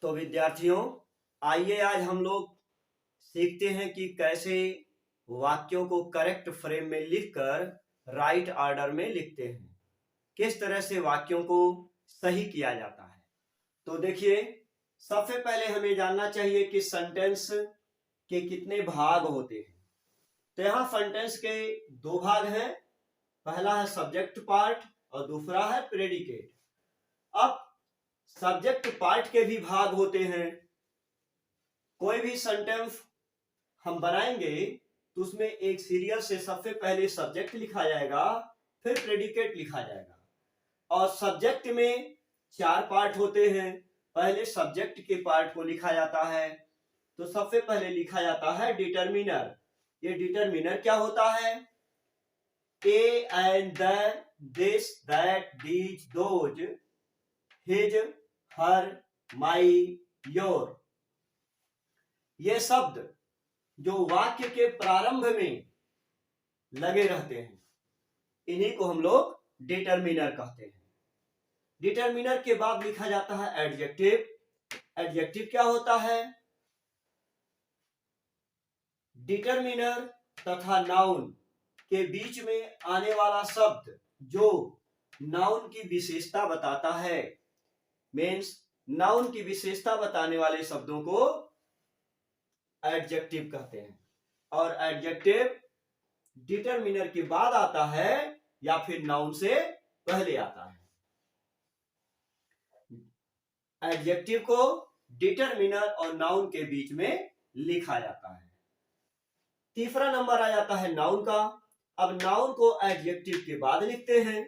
तो विद्यार्थियों, आइए आज हम लोग सीखते हैं कि कैसे वाक्यों को करेक्ट फ्रेम में लिखकर राइट ऑर्डर में लिखते हैं। किस तरह से वाक्यों को सही किया जाता है। तो देखिए, सबसे पहले हमें जानना चाहिए कि सेंटेंस के कितने भाग होते हैं। तो यहाँ सेंटेंस के दो भाग हैं। पहला है सब्जेक्ट पार्ट और दूसरा है प्रेडिकेट। अब सब्जेक्ट पार्ट के भी भाग होते हैं। कोई भी सेंटेंस हम बनाएंगे तो उसमें एक सीरियल से सबसे पहले सब्जेक्ट लिखा जाएगा, फिर प्रेडिकेट लिखा जाएगा। और सब्जेक्ट में चार पार्ट होते हैं। पहले सब्जेक्ट के पार्ट को लिखा जाता है। तो सबसे पहले लिखा जाता है डिटरमिनर। ये डिटरमिनर क्या होता है? A and the, this, that, these, those, his, her, my, your. ये शब्द जो वाक्य के प्रारंभ में लगे रहते हैं, इन्हीं को हम लोग डिटरमिनर कहते हैं। डिटरमिनर के बाद लिखा जाता है एडजेक्टिव। एडजेक्टिव क्या होता है? डिटरमिनर तथा नाउन के बीच में आने वाला शब्द जो नाउन की विशेषता बताता है। मीन्स नाउन की विशेषता बताने वाले शब्दों को एडजेक्टिव कहते हैं। और एडजेक्टिव डिटरमिनर के बाद आता है या फिर नाउन से पहले आता है। एडजेक्टिव को डिटरमिनर और नाउन के बीच में लिखा जाता है। तीसरा नंबर आ जाता है नाउन का। अब नाउन को एडजेक्टिव के बाद लिखते हैं।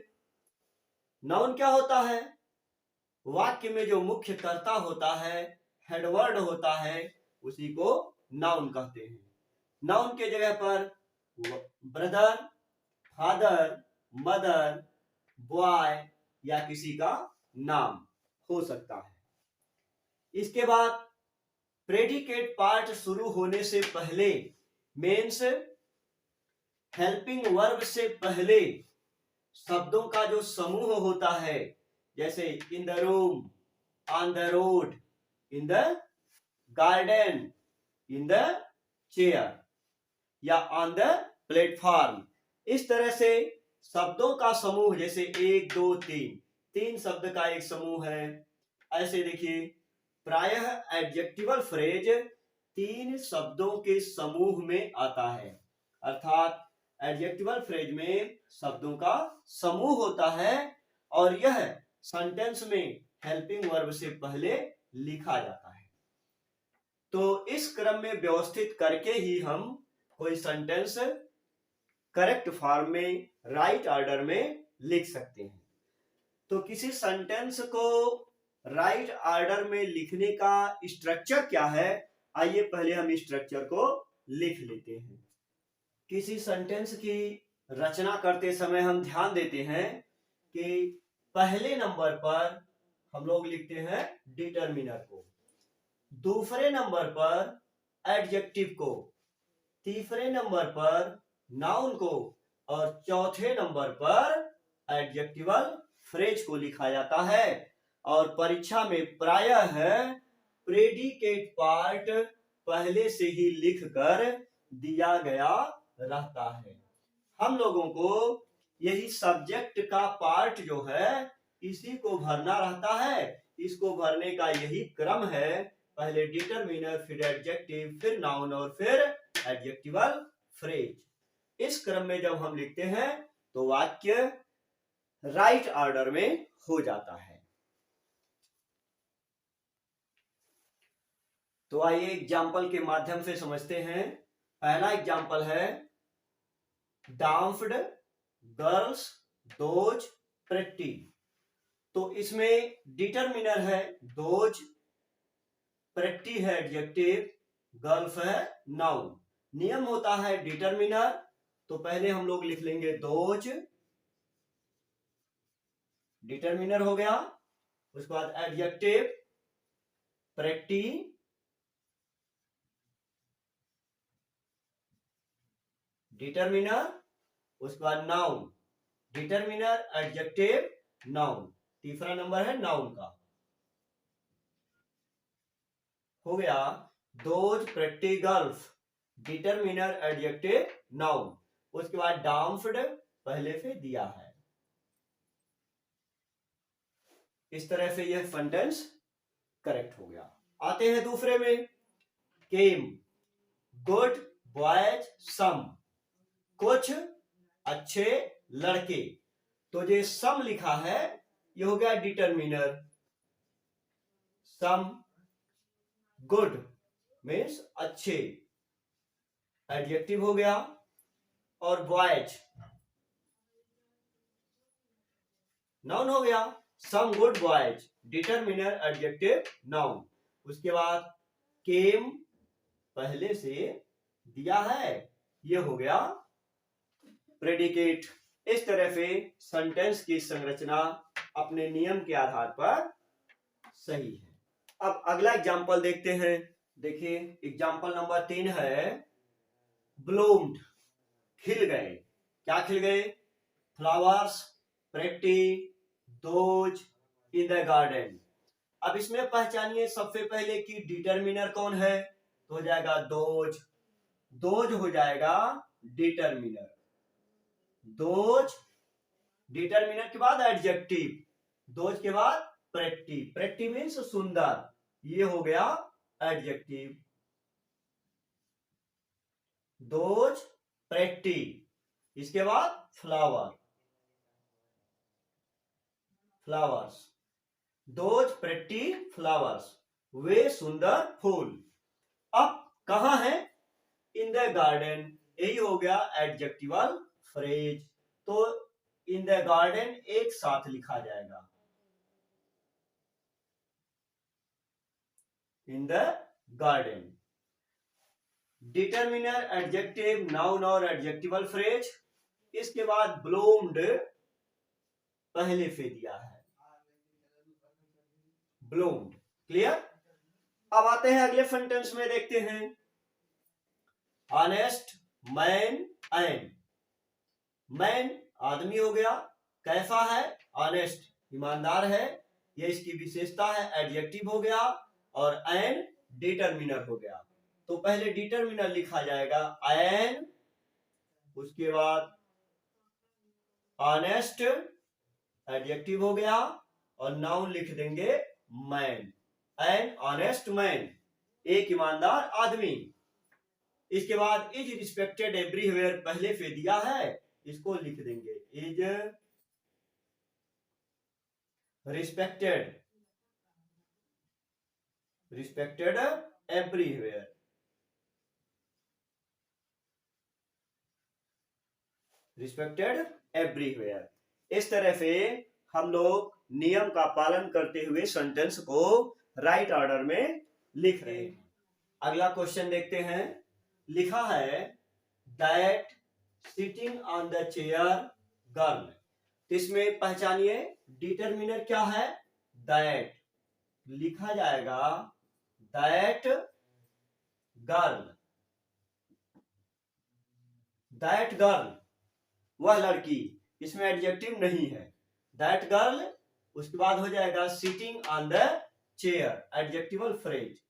नाउन क्या होता है? वाक्य में जो मुख्य कर्ता होता है, हेडवर्ड होता है, उसी को नाउन कहते हैं। नाउन के जगह पर ब्रदर, फादर, मदर, बॉय या किसी का नाम हो सकता है। इसके बाद प्रेडिकेट पार्ट शुरू होने से पहले, मीन्स हेल्पिंग वर्ब से पहले शब्दों का जो समूह होता है, जैसे in the room, on the road, in the garden, in the chair या ऑन द प्लेटफॉर्म, इस तरह से शब्दों का समूह, जैसे एक, दो, तीन, तीन शब्द का एक समूह है। ऐसे देखिए, प्रायः एडजेक्टिवल फ्रेज तीन शब्दों के समूह में आता है। अर्थात एडजेक्टिवल फ्रेज में शब्दों का समूह होता है और यह सेंटेंस में हेल्पिंग वर्ब से पहले लिखा जाता है। तो इस क्रम में व्यवस्थित करके ही हम कोई सेंटेंस करेक्ट फॉर्म में, राइट ऑर्डर में लिख सकते हैं। तो किसी सेंटेंस को राइट ऑर्डर में लिखने का स्ट्रक्चर क्या है, आइए पहले हम स्ट्रक्चर को लिख लेते हैं। किसी सेंटेंस की रचना करते समय हम ध्यान देते हैं कि पहले नंबर पर हम लोग लिखते हैं डिटरमिनर को, दूसरे नंबर पर एडजेक्टिव को, तीसरे नंबर पर नाउन को और चौथे नंबर पर एडजेक्टिवल फ्रेज को लिखा जाता है। और परीक्षा में प्रायः प्रेडिकेट पार्ट पहले से ही लिखकर दिया गया रहता है। हम लोगों को यही सब्जेक्ट का पार्ट जो है, इसी को भरना रहता है। इसको भरने का यही क्रम है। पहले डिटरमिनर, फिर एडजेक्टिव, फिर नाउन और फिर एडजेक्टिवल फ्रेज। इस क्रम में जब हम लिखते हैं तो वाक्य राइट ऑर्डर में हो जाता है। तो आइए एग्जाम्पल के माध्यम से समझते हैं। पहला एग्जाम्पल है डांफ्ड, गर्ल्स, दोज, प्रेटी। तो इसमें डिटरमिनर है दोज, प्रेटी है एडजेक्टिव, गर्ल्स है नाउन। नियम होता है डिटरमिनर, तो पहले हम लोग लिख लेंगे दोज, डिटरमिनर हो गया। उसके बाद एडजेक्टिव प्रेटी, डिटरमिनर, उसके बाद नाउन, डिटरमिनर, एडजेक्टिव, नाउन। तीसरा नंबर है नाउन का। हो गया those pretty girls, determiner adjective noun. उसके बाद डाम्फ्ड पहले से दिया है। इस तरह से यह सेंटेंस करेक्ट हो गया। आते हैं दूसरे में, केम गुड बॉयज सम, कुछ अच्छे लड़के। तो जो सम लिखा है ये हो गया डिटरमिनर। सम गुड मीन्स अच्छे, एडजेक्टिव हो गया। और बॉयज नाउन हो गया। Some good boys determiner adjective noun. उसके बाद केम पहले से दिया है, ये हो गया प्रेडिकेट। इस तरह से सेंटेंस की संरचना अपने नियम के आधार पर सही है। अब अगला एग्जाम्पल देखते हैं। देखिए एग्जाम्पल नंबर 3 है ब्लूम्ड, खिल गए। क्या खिल गए? Flowers pretty those in the garden. अब इसमें पहचानिए सबसे पहले कि डिटरमिनर कौन है, तो हो जाएगा दोज। दोज हो जाएगा डिटरमिनर। दोज डिटरमिनर के बाद एडजेक्टिव, दोज के बाद प्रेटी। प्रेटी मीन्स सुंदर, ये हो गया एडजेक्टिव। दोज प्रेटी, इसके बाद flower, flowers. Those pretty flowers, वे सुंदर फूल। अब कहां है? इन द गार्डन, यही हो गया एडजेक्टिवल फ्रेज। तो इन द गार्डन एक साथ लिखा जाएगा, in the garden. Determiner adjective noun और एडजेक्टिवल फ्रेज। इसके बाद ब्लूम्ड पहले से दिया है, ब्लूम्ड। क्लियर? अब आते हैं अगले सेंटेंस में, देखते हैं ऑनेस्ट मैन एंड। मैन आदमी हो गया, कैसा है? ऑनेस्ट ईमानदार है, ये इसकी विशेषता है, एडजेक्टिव हो गया। और एन डिटरमिनर हो गया। तो पहले डिटरमिनर लिखा जाएगा एन, उसके बाद ऑनेस्ट एडजेक्टिव हो गया और नाउन लिख देंगे मैन। एन ऑनेस्ट मैन, एक ईमानदार आदमी। इसके बाद इज रिस्पेक्टेड एवरीवेयर पहले से दिया है, इसको लिख देंगे is respected, respected everywhere. Respected everywhere. इस तरह से हम लोग नियम का पालन करते हुए सेंटेंस को राइट ऑर्डर में लिख रहे हैं। अगला क्वेश्चन देखते हैं। लिखा है that sitting on the chair girl. इसमें पहचानिए डिटरमिनर क्या है? दैट। लिखा जाएगा दैट गर्ल, दैट गर्ल वह लड़की, इसमें एडजेक्टिव नहीं है। दैट गर्ल, उसके बाद हो जाएगा sitting on the chair, adjectival phrase.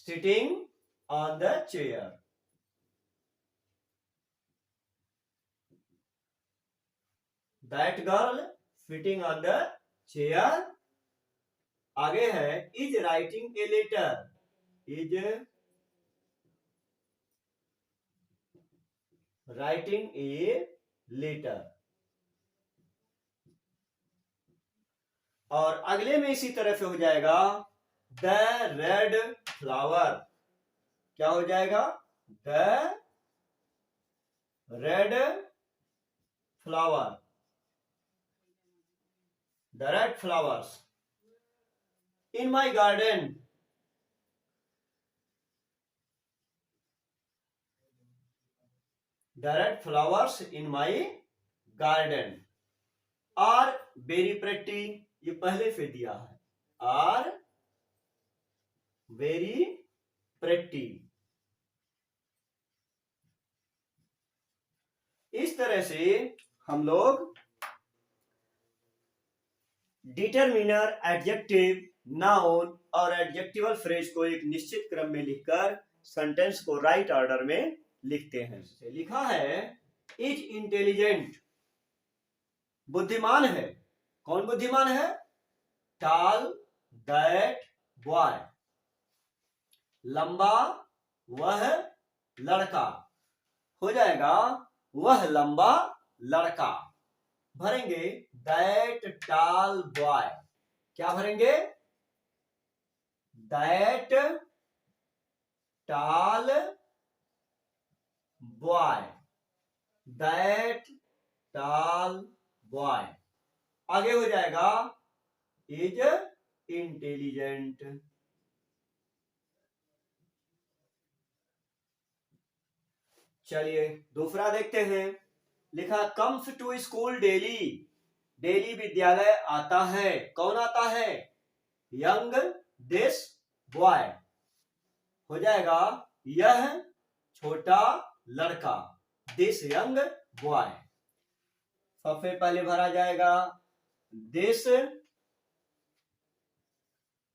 Sitting on the chair, that girl sitting on the chair. आगे है is writing a letter, is writing a letter. और अगले में इसी तरह से हो जाएगा द रेड फ्लावर। क्या हो जाएगा? The red flower, the red flowers in my garden. The red flowers in my garden are very pretty, ये पहले से दिया है, आर वेरी प्रेटी। इस तरह से हम लोग डिटरमिनर, एडजेक्टिव, नाउन और एडजेक्टिवल फ्रेज को एक निश्चित क्रम में लिखकर सेंटेंस को राइट ऑर्डर में लिखते हैं। लिखा है इज इंटेलिजेंट, बुद्धिमान है। कौन बुद्धिमान है? टॉल दैट बॉय, लंबा वह लड़का। हो जाएगा वह लंबा लड़का। भरेंगे दैट टॉल बॉय। क्या भरेंगे? That tall boy, that tall boy. आगे हो जाएगा इज इंटेलिजेंट। चलिए दूसरा देखते हैं। लिखा comes to school daily, daily विद्यालय आता है। कौन आता है? Young this boy. हो जाएगा यह छोटा लड़का, दिस यंग बॉय। सबसे पहले भरा जाएगा दिस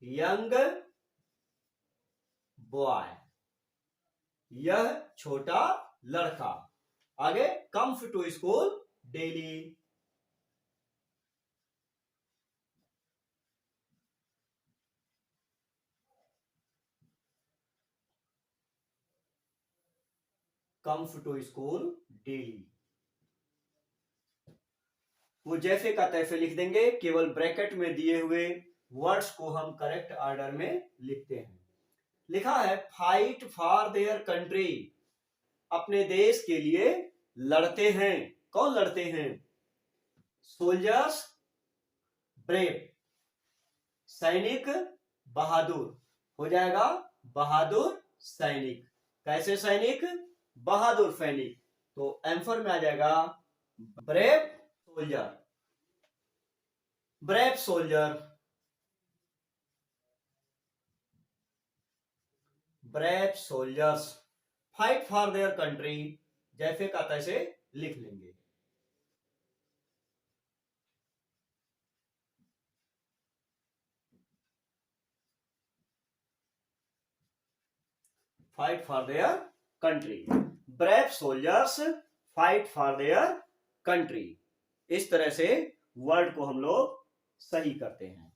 यंग बॉय, यह छोटा लड़का। आगे comes to school daily. Comes to school daily. वो जैसे का तैसे लिख देंगे, केवल ब्रैकेट में दिए हुए वर्ड्स को हम करेक्ट ऑर्डर में लिखते हैं। लिखा है फाइट फॉर देयर कंट्री, अपने देश के लिए लड़ते हैं। कौन लड़ते हैं? सोल्जर्स ब्रेव, सैनिक बहादुर। हो जाएगा बहादुर सैनिक। कैसे सैनिक? बहादुर सैनिक। तो आंसर में आ जाएगा brave soldier, brave soldier, brave soldiers fight for their country. जैसे का तैसे लिख लेंगे। Fight for their country, brave soldiers fight for their country. इस तरह से वर्ड को हम लोग सही करते हैं।